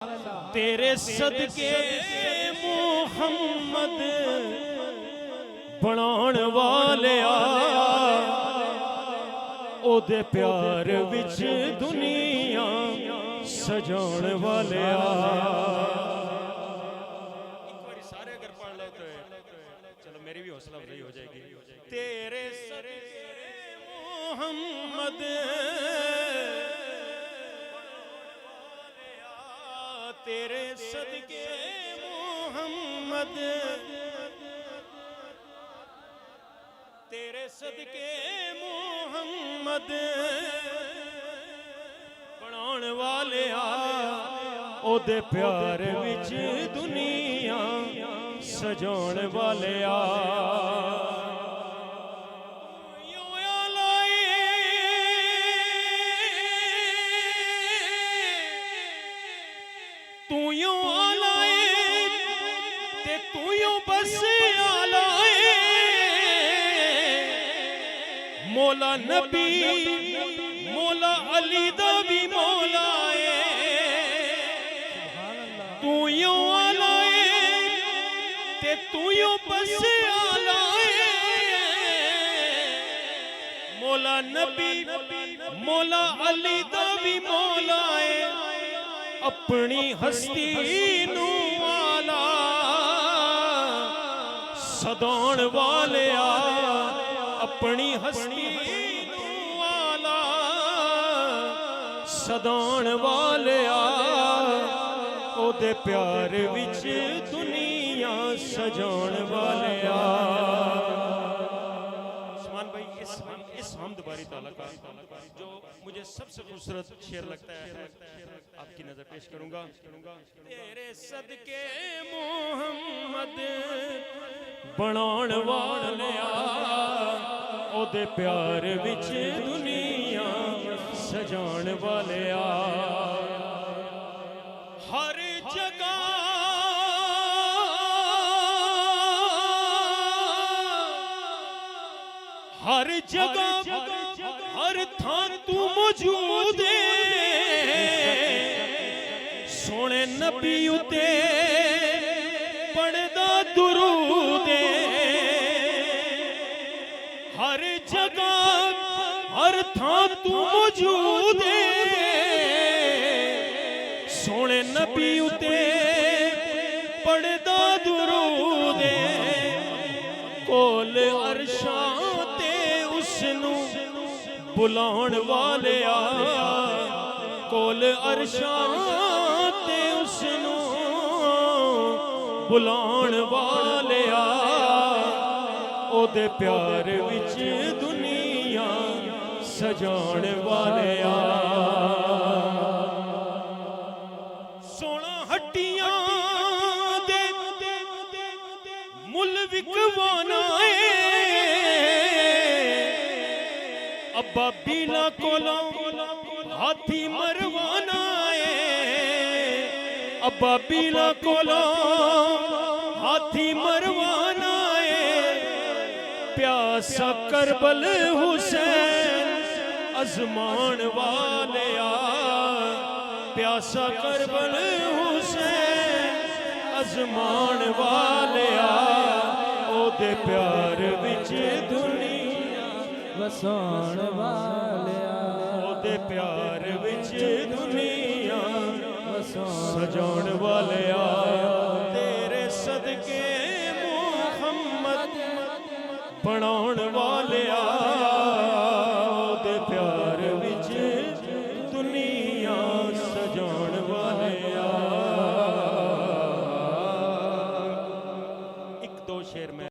तेरे सदके मुहम्मद बनाण वालिया ओदे प्यार विच दुनिया सजाण वालिया। एक बार सारे अगर पढ़ लो तो चलो मेरी भी हौसला अफजाई हो जाएगी। तेरे सदके मुहम्मद तेरे सदके मुहम्मद तेरे सदके मुहम्मद बनाण वालिया ओदे प्यार विच दुनिया सजाण वालिया। तू यूं आलाए ते तू यूं बस आलाए मौला नबी मौला अली दा भी मौला तू यूं आलाए ते तू यूं बस आलाए मौला नबी मौला अली दा भी मौला अपनी हस्ती नू आला सदाण वालिया अपनी हस्ती नू आला सदाण वालिया ओदे प्यार विच दुनिया सजाण वालिया। इस हमद बारी ताला का जो मुझे सबसे खूबसूरत शेर लगता है आपकी नजर पेश करूंगा। तेरे सदके मुहम्मद बनाण वालिया ओदे प्यार विच दुनिया सजाण वालिया। हर जगह हर जगह हर थां तू मौजूद सोने नबी उते पढ़दा दुरूद हर जगह हर थां तू मौजूद सोने नबी उते पढ़दा दुरूद कोल अरशां उसनू बुलाण वालिया कोल अरशां ते उसनू बुलाण वालिया ओदे प्यार विच दुनिया सजाण वालिया। सोना हट्टियां दे मुल विकवाना अब्बा बीला कोला हाथी मरवाना अब्बा बीला कोला हाथी मरवाना प्यासा करबल हुसैन अजमान वालिया प्यासा करबल हुसैन अजमान वालिया ओदे प्यार विच दुनिया वसाण वालिया ओदे प्यार विच दुनिया सजाण वालिया। तेरे सदके मुहम्मद बनाण वालिया ओदे प्यार विच दुनिया सजाण वालिया। एक दो शेर में